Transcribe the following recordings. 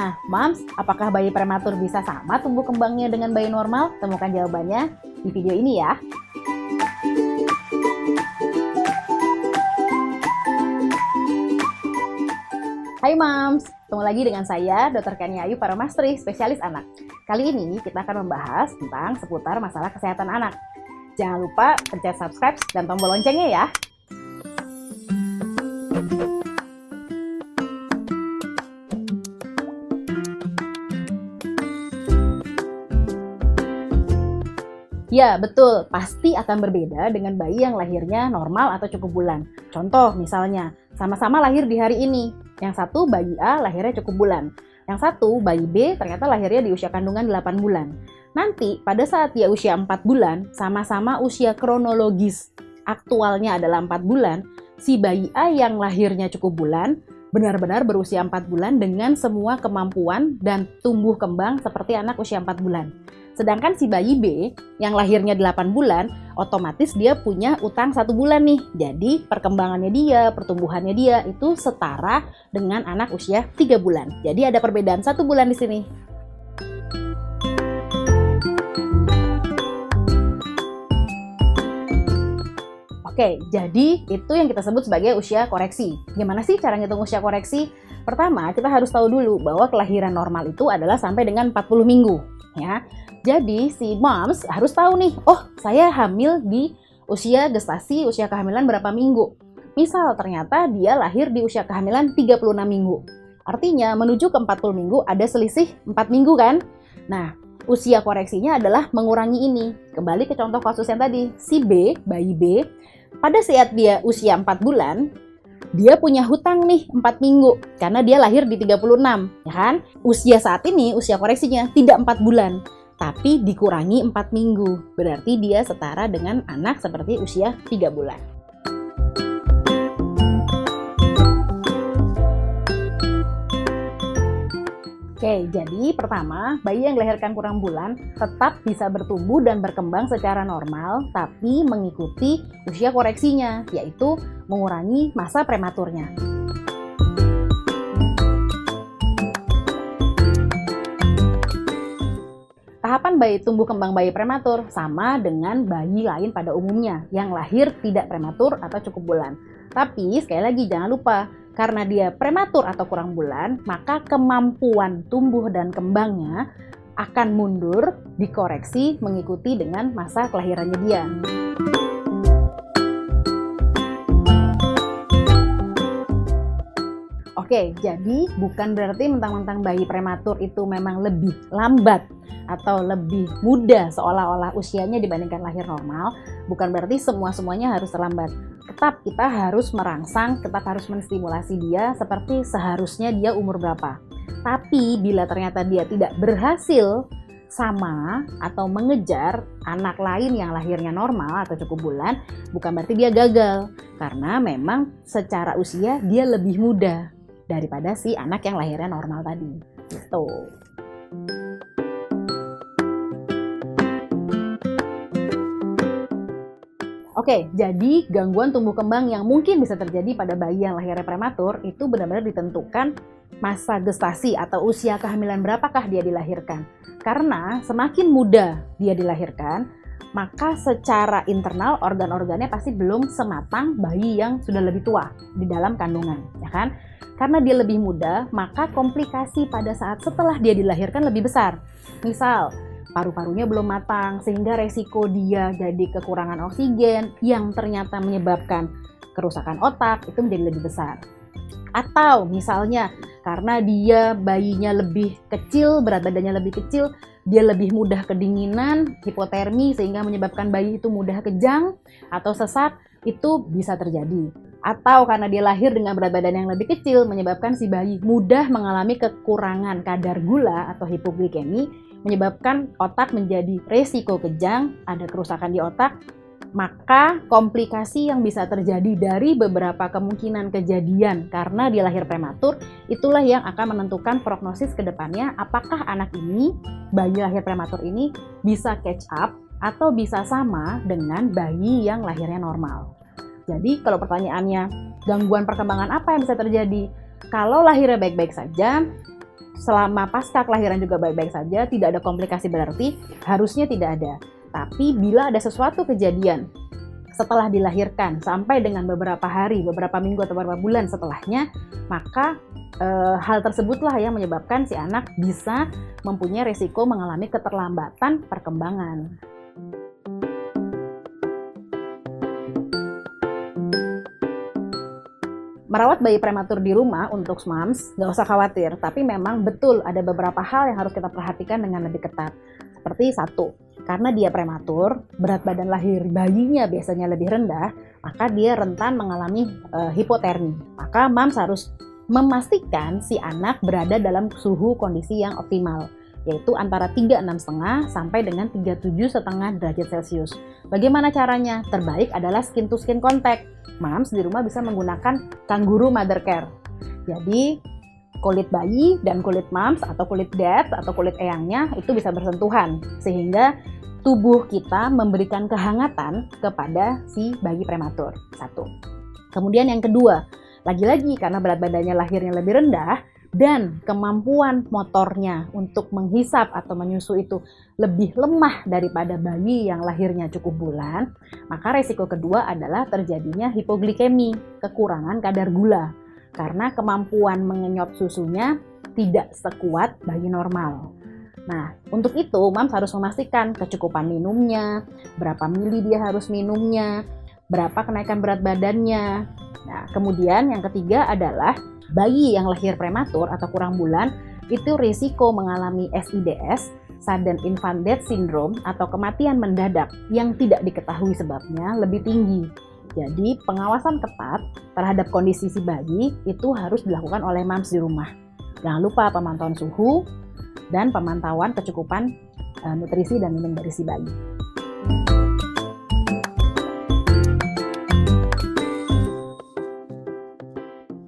Nah, Moms, apakah bayi prematur bisa sama tumbuh kembangnya dengan bayi normal? Temukan jawabannya di video ini ya. Hai Moms, ketemu lagi dengan saya Dr. Kania Ayu Paramastri, spesialis anak. Kali ini kita akan membahas tentang seputar masalah kesehatan anak. Jangan lupa pencet subscribe dan tombol loncengnya ya. Ya, betul. Pasti akan berbeda dengan bayi yang lahirnya normal atau cukup bulan. Contoh misalnya, sama-sama lahir di hari ini. Yang satu bayi A lahirnya cukup bulan. Yang satu bayi B ternyata lahirnya di usia kandungan 8 bulan. Nanti pada saat dia usia 4 bulan, sama-sama usia kronologis aktualnya adalah 4 bulan, si bayi A yang lahirnya cukup bulan, benar-benar berusia 4 bulan dengan semua kemampuan dan tumbuh kembang seperti anak usia 4 bulan. Sedangkan si bayi B yang lahirnya 8 bulan, otomatis dia punya utang 1 bulan nih. Jadi perkembangannya dia, pertumbuhannya dia itu setara dengan anak usia 3 bulan. Jadi ada perbedaan 1 bulan di sini. Oke, jadi itu yang kita sebut sebagai usia koreksi. Gimana sih cara ngitung usia koreksi? Pertama, kita harus tahu dulu bahwa kelahiran normal itu adalah sampai dengan 40 minggu. Ya. Jadi si moms harus tahu nih, oh saya hamil di usia gestasi, usia kehamilan berapa minggu. Misal ternyata dia lahir di usia kehamilan 36 minggu. Artinya menuju ke 40 minggu ada selisih 4 minggu kan? Nah, usia koreksinya adalah mengurangi ini. Kembali ke contoh kasus yang tadi, si B, bayi B, pada saat dia usia 4 bulan, dia punya hutang nih 4 minggu karena dia lahir di 36, ya kan? Usia saat ini, usia koreksinya tidak 4 bulan, tapi dikurangi 4 minggu. Berarti dia setara dengan anak seperti usia 3 bulan. Oke, jadi pertama, bayi yang dilahirkan kurang bulan tetap bisa bertumbuh dan berkembang secara normal, tapi mengikuti usia koreksinya, yaitu mengurangi masa prematurnya. Tahapan bayi tumbuh kembang bayi prematur sama dengan bayi lain pada umumnya yang lahir tidak prematur atau cukup bulan. Tapi sekali lagi jangan lupa, karena dia prematur atau kurang bulan, maka kemampuan tumbuh dan kembangnya akan mundur dikoreksi mengikuti dengan masa kelahirannya dia. Oke, jadi bukan berarti mentang-mentang bayi prematur itu memang lebih lambat atau lebih muda seolah-olah usianya dibandingkan lahir normal. Bukan berarti semuanya harus terlambat. Tetap kita harus merangsang, tetap harus menstimulasi dia seperti seharusnya dia umur berapa. Tapi bila ternyata dia tidak berhasil sama atau mengejar anak lain yang lahirnya normal atau cukup bulan, bukan berarti dia gagal. Karena memang secara usia dia lebih muda daripada si anak yang lahirnya normal tadi. Gitu. Oke, jadi gangguan tumbuh kembang yang mungkin bisa terjadi pada bayi yang lahirnya prematur itu benar-benar ditentukan masa gestasi atau usia kehamilan berapakah dia dilahirkan. Karena semakin muda dia dilahirkan, maka secara internal organ-organnya pasti belum sematang bayi yang sudah lebih tua di dalam kandungan, ya kan? Karena dia lebih muda, maka komplikasi pada saat setelah dia dilahirkan lebih besar. Misal, paru-parunya belum matang sehingga resiko dia jadi kekurangan oksigen yang ternyata menyebabkan kerusakan otak itu menjadi lebih besar. Atau misalnya karena dia bayinya lebih kecil, berat badannya lebih kecil, dia lebih mudah kedinginan, hipotermi sehingga menyebabkan bayi itu mudah kejang atau sesak, itu bisa terjadi. Atau karena dia lahir dengan berat badan yang lebih kecil menyebabkan si bayi mudah mengalami kekurangan kadar gula atau hipoglikemi, menyebabkan otak menjadi resiko kejang, ada kerusakan di otak, maka komplikasi yang bisa terjadi dari beberapa kemungkinan kejadian karena dia lahir prematur, itulah yang akan menentukan prognosis ke depannya apakah anak ini, bayi lahir prematur ini, bisa catch up atau bisa sama dengan bayi yang lahirnya normal. Jadi kalau pertanyaannya, gangguan perkembangan apa yang bisa terjadi? Kalau lahirnya baik-baik saja, selama pasca kelahiran juga baik-baik saja, tidak ada komplikasi berarti, harusnya tidak ada. Tapi bila ada sesuatu kejadian setelah dilahirkan sampai dengan beberapa hari, beberapa minggu atau beberapa bulan setelahnya, maka hal tersebutlah yang menyebabkan si anak bisa mempunyai risiko mengalami keterlambatan perkembangan. Merawat bayi prematur di rumah untuk moms, nggak usah khawatir, tapi memang betul ada beberapa hal yang harus kita perhatikan dengan lebih ketat. Seperti satu, karena dia prematur, berat badan lahir bayinya biasanya lebih rendah, maka dia rentan mengalami hipotermi. Maka moms harus memastikan si anak berada dalam suhu kondisi yang optimal, yaitu antara 36,5 sampai dengan 37,5 derajat Celcius. Bagaimana caranya? Terbaik adalah skin to skin contact. Moms di rumah bisa menggunakan Kangaroo Mother Care. Jadi kulit bayi dan kulit moms atau kulit dad atau kulit eyangnya itu bisa bersentuhan sehingga tubuh kita memberikan kehangatan kepada si bayi prematur. Satu. Kemudian yang kedua, lagi-lagi karena berat badannya lahirnya lebih rendah dan kemampuan motornya untuk menghisap atau menyusu itu lebih lemah daripada bayi yang lahirnya cukup bulan, maka resiko kedua adalah terjadinya hipoglikemi, kekurangan kadar gula, karena kemampuan mengenyot susunya tidak sekuat bayi normal. Nah, untuk itu moms harus memastikan kecukupan minumnya, berapa mili dia harus minumnya, berapa kenaikan berat badannya. Nah, kemudian yang ketiga adalah bayi yang lahir prematur atau kurang bulan itu risiko mengalami SIDS, Sudden Infant Death Syndrome atau kematian mendadak yang tidak diketahui sebabnya lebih tinggi. Jadi pengawasan ketat terhadap kondisi si bayi itu harus dilakukan oleh moms di rumah. Jangan lupa pemantauan suhu dan pemantauan kecukupan nutrisi dan minum dari si bayi.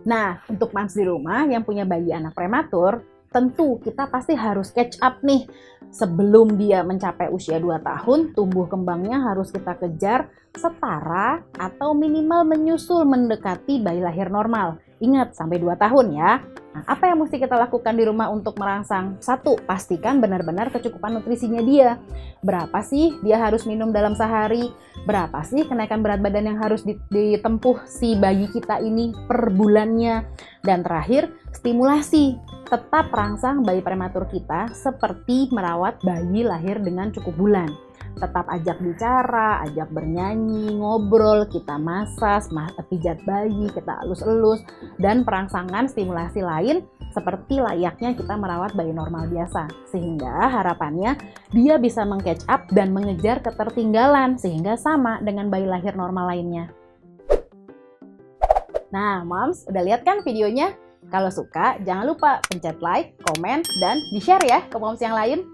Nah, untuk moms di rumah yang punya bayi anak prematur, tentu kita pasti harus catch up nih. Sebelum dia mencapai usia 2 tahun, tumbuh kembangnya harus kita kejar setara atau minimal menyusul mendekati bayi lahir normal. Ingat, sampai 2 tahun ya. Nah, apa yang mesti kita lakukan di rumah untuk merangsang? Satu, pastikan benar-benar kecukupan nutrisinya dia. Berapa sih dia harus minum dalam sehari? Berapa sih kenaikan berat badan yang harus ditempuh si bayi kita ini per bulannya? Dan terakhir, stimulasi. Tetap rangsang bayi prematur kita seperti merawat bayi lahir dengan cukup bulan. Tetap ajak bicara, ajak bernyanyi, ngobrol, kita masas, pijat bayi, kita elus-elus, dan perangsangan stimulasi lain seperti layaknya kita merawat bayi normal biasa. Sehingga harapannya dia bisa meng-catch up dan mengejar ketertinggalan sehingga sama dengan bayi lahir normal lainnya. Nah, moms, udah lihat kan videonya? Kalau suka, jangan lupa pencet like, komen, dan di-share ya ke moms yang lain.